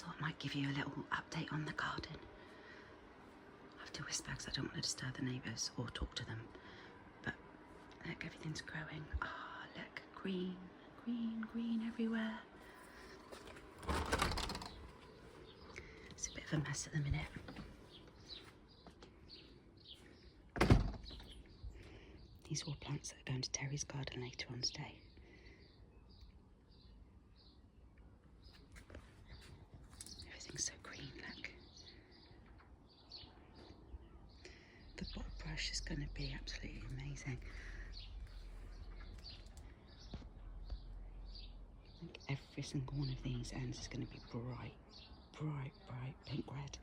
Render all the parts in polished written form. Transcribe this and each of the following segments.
thought I might give you a little update on the garden. I have to whisper because I don't want to disturb the neighbours or talk to them. But look, everything's growing. Ah, oh, look, green, green, green everywhere. It's a bit of a mess at the minute. These are all plants that are going to Terry's garden later on today. Everything's so green, look. The bottle brush is going to be absolutely amazing. I think every single one of these ends is going to be bright, bright, bright pink red.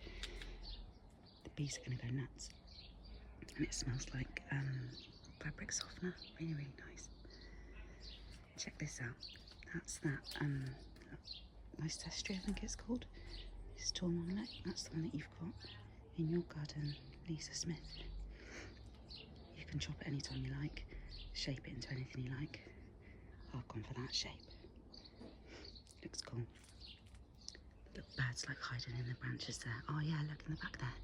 The bees are going to go nuts. And it smells like fabric softener. Really, really nice. Check this out. That's that nice testry, I think it's called. This tall one, look. That's the one that you've got in your garden, Lisa Smith. You can chop it anytime you like, shape it into anything you like. I've gone for that shape. Looks cool. The little birds like hiding in the branches there. Oh yeah, look in the back there.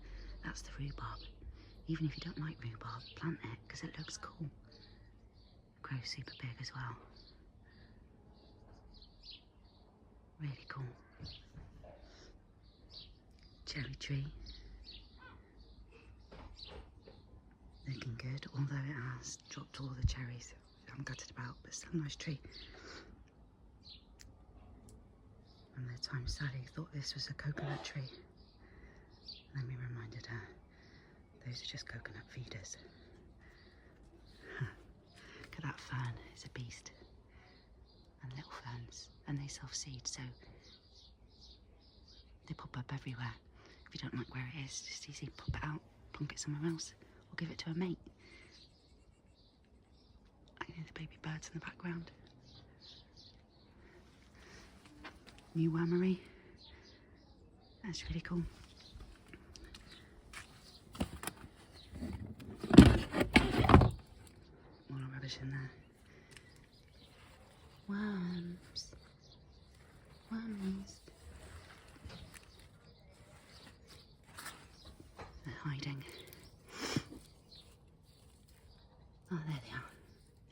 That's the rhubarb. Even if you don't like rhubarb, plant it because it looks cool. It grows super big as well. Really cool. Cherry tree. Looking good, although it has dropped all the cherries. I'm gutted about, but still a nice tree. And the time Sally thought this was a coconut tree. And then we reminded her, those are just coconut feeders. Look at that fern, it's a beast. And little ferns, and they self-seed, so they pop up everywhere. If you don't like where it is, just easy, pop it out, plonk it somewhere else, or give it to a mate. I can hear the baby birds in the background. New wormery. That's really cool. More rubbish in there. Worms. Wormies. They're hiding. Oh, there they are.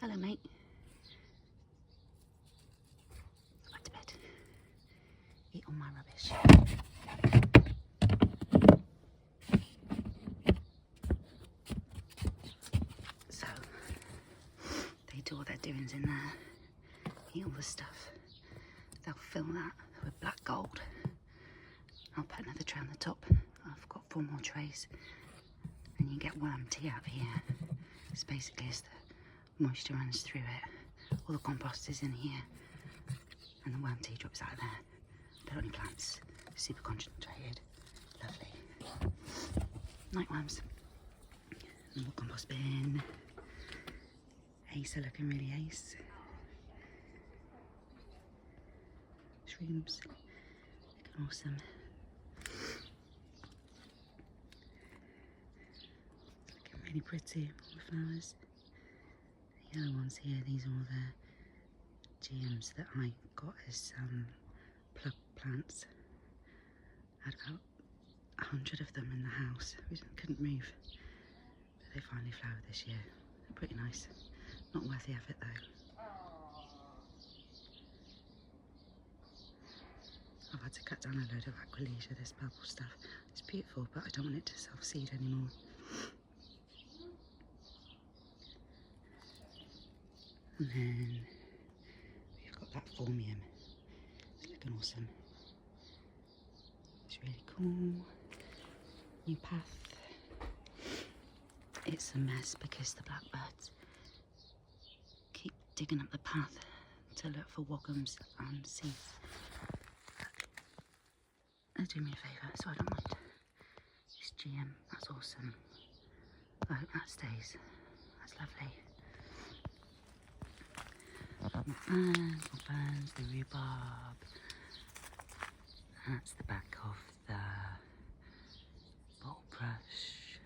Hello, mate. Back to bed. Eat all my rubbish. So, they do all their doings in there. Eat all the stuff. They'll fill that with black gold. I'll put another tray on the top. I've got 4 more trays. And you get worm tea out of here. It's basically as the moisture runs through it. All the compost is in here. And the worm tea drops out of there. Put it on your plants. Super concentrated. Lovely. Night worms. More compost bin. Ace are looking really ace. Shrooms. Looking awesome. Really pretty, all the flowers. The yellow ones here, these are all the GMs that I got as plug plants. I had about 100 of them in the house. We couldn't move, but they finally flowered this year. They're pretty nice. Not worth the effort though. I've had to cut down a load of Aquilegia, this purple stuff. It's beautiful, but I don't want it to self-seed anymore. And then we've got that Formium. It's looking awesome. It's really cool. New path. It's a mess because the blackbirds keep digging up the path to look for woggums and seeds. They're doing me a favour, so I don't mind. It's GM, that's awesome. I hope that stays. That's lovely. More ferns, the rhubarb. That's the back of the bottle brush.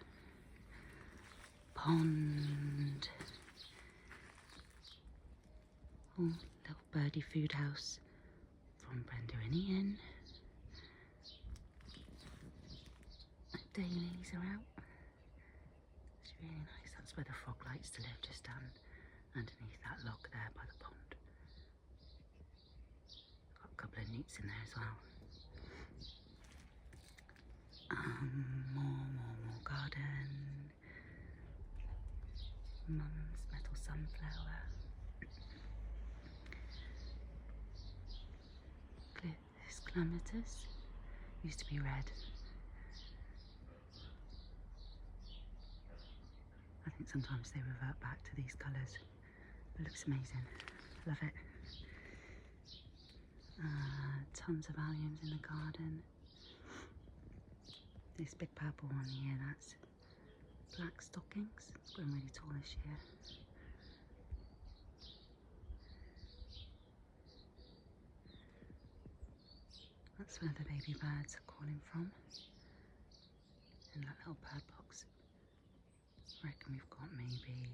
Pond. Oh, little birdie food house from Brenda and Ian. dailies are out. It's really nice. That's where the frog likes to live, just down underneath that log there by the pond. Got a couple of newts in there as well. More garden. Mum's metal sunflower. This clematis used to be red. I think sometimes they revert back to these colours. It looks amazing. Love it. Tons of alliums in the garden. This big purple one here, that's black stockings. It's grown really tall this year. That's where the baby birds are calling from, in that little bird box. I reckon we've got maybe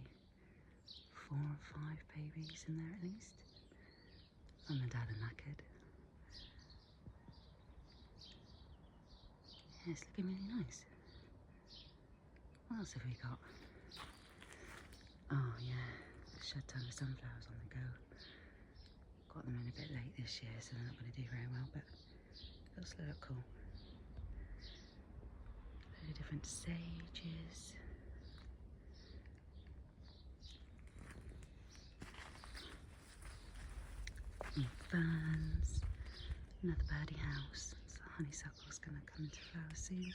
4 or 5 babies in there at least. Mum and Dad are knackered. Yeah, it's looking really nice. What else have we got? Oh yeah, shed ton of sunflowers on the go. Got them in a bit late this year, so they're not going to do very well, but they'll still look cool. A load of different sages. Ferns. Another birdie house. So the honeysuckle's going to come into flower soon.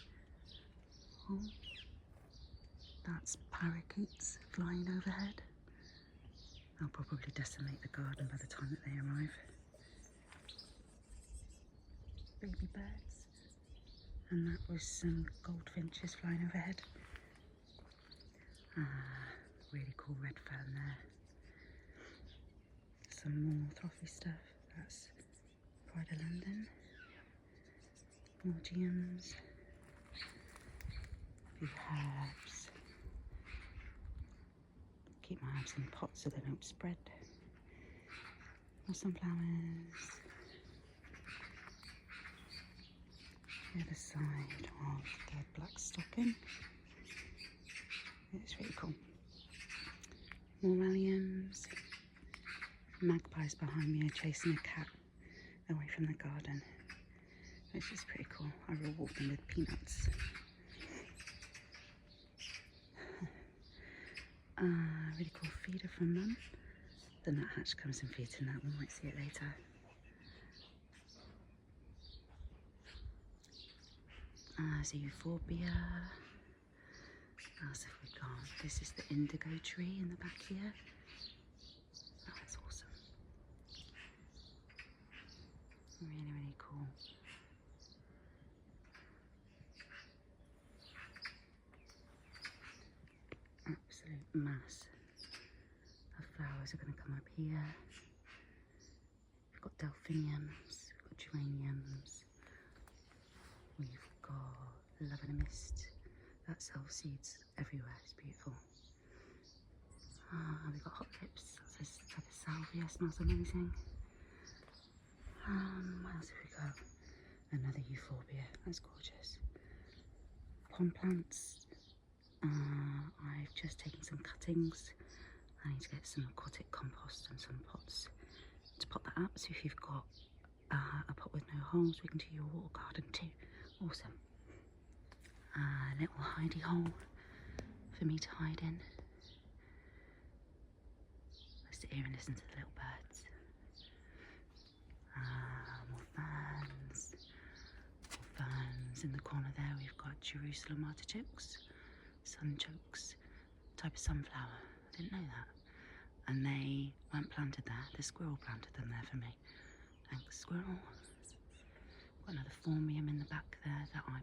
Oh, that's parakeets flying overhead. They'll probably decimate the garden by the time that they arrive. Baby birds. And that was some goldfinches flying overhead. Really cool red fern there. Some more throthy stuff. That's Pride of London. More geums. Few herbs. Keep my herbs in pots so they don't spread. More sunflowers. The other side of the black stocking. It's really cool. More alliums. Magpies behind me are chasing a cat away from the garden, which is pretty cool. I reward them with peanuts. Really cool feeder from Mum. The nuthatch comes and feeds in that one, might see it later. There's a euphorbia. What else have we got? This is the indigo tree in the back here. Oh, that's awesome. Really, really cool. Absolute mass of flowers are going to come up here. We've got delphiniums, we've got geraniums, we've got love and a mist. That sells seeds everywhere, it's beautiful. We've got hot lips, that's this type of salvia, smells amazing. What else have we got? Another euphorbia, that's gorgeous. Pond plants. I've just taken some cuttings. I need to get some aquatic compost and some pots to pot that up. So if you've got a pot with no holes, we can do your water garden too. Awesome. A little hidey hole for me to hide in. I sit here and listen to the little birds. More ferns. More ferns. In the corner there we've got Jerusalem artichokes, sunchokes, type of sunflower. I didn't know that. And they weren't planted there. The squirrel planted them there for me. Thanks, squirrel. Got another formium in the back there that I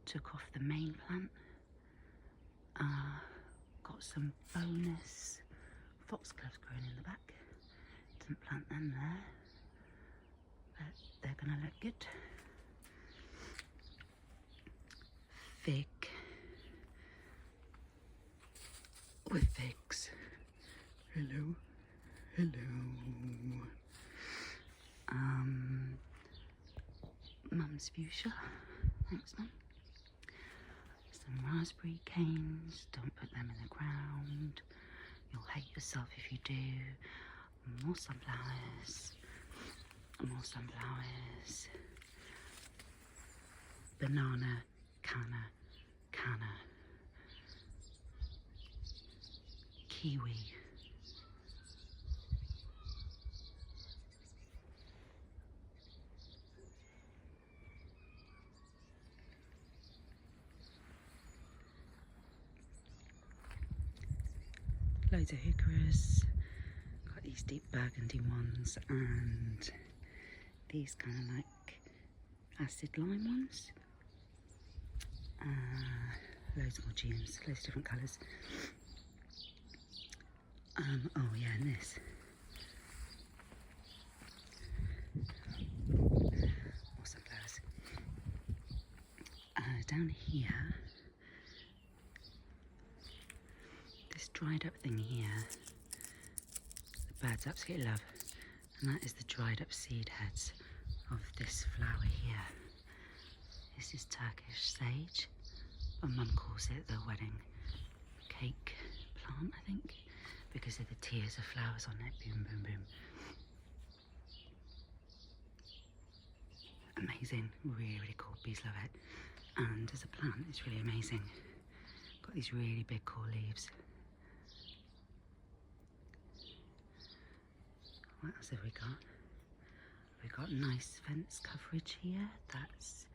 took off the main plant. Got some bonus foxgloves growing in the back. Didn't plant them there, but they're gonna look good. Fig with figs. Hello, hello. Mum's fuchsia. Thanks, Mum. Some raspberry canes, don't put them in the ground. You'll hate yourself if you do. More sunflowers. More sunflowers. Banana, canna. Kiwi. Loads of heucheras. Got these deep burgundy ones and these kind of like acid lime ones. Loads more geums, loads of different colours. Oh yeah, and this. More sunflowers. Down here, this dried up thing here, the birds absolutely love, and that is the dried up seed heads of this flower here. This is Turkish sage, but Mum calls it the wedding cake plant, I think, because of the tiers of flowers on it. Boom, boom, boom. Amazing, really, really cool. Bees love it. And as a plant, it's really amazing. Got these really big cool leaves. What else have we got? We've got nice fence coverage here. That's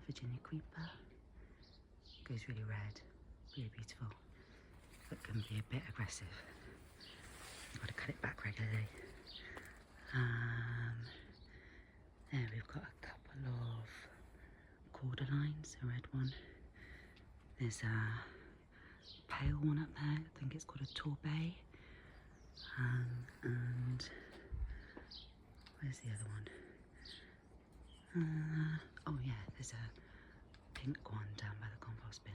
Virginia creeper. Goes really red, really beautiful, but can be a bit aggressive. You've got to cut it back regularly. There we've got a couple of cordyline, a red one. There's a pale one up there, I think it's called a torbay. And where's the other one? Oh yeah, there's a pink one down by the compost bin.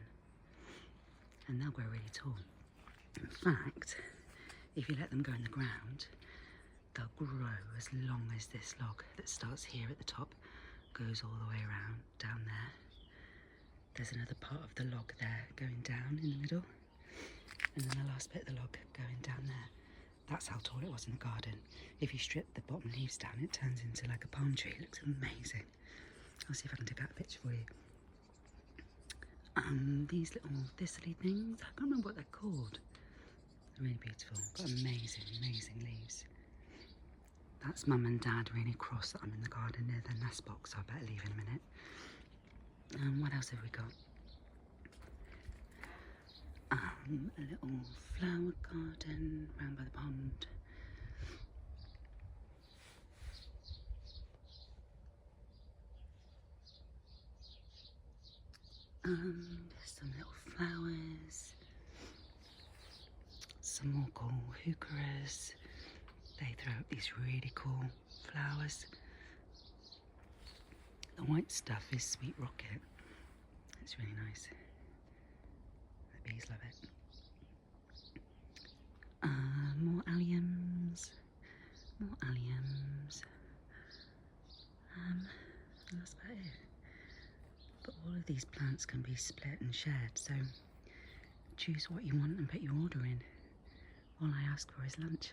And they'll grow really tall. In fact, if you let them go in the ground, they'll grow as long as this log that starts here at the top goes all the way around down there. There's another part of the log there going down in the middle, and then the last bit of the log going down there. That's how tall it was in the garden. If you strip the bottom leaves down, it turns into like a palm tree. It looks amazing. I'll see if I can take out a picture for you. These little thistly things, I can't remember what they're called. They're really beautiful. Got amazing, amazing leaves. That's Mum and Dad really cross that I'm in the garden near their nest box, so I better leave in a minute. What else have we got? A little flower garden round by the pond. Some little flowers. Some more cool heucheras. They throw up these really cool flowers. The white stuff is sweet rocket. It's really nice. The bees love it. More alliums. More alliums. That's about it. But all of these plants can be split and shared, so choose what you want and put your order in. All I ask for is lunch.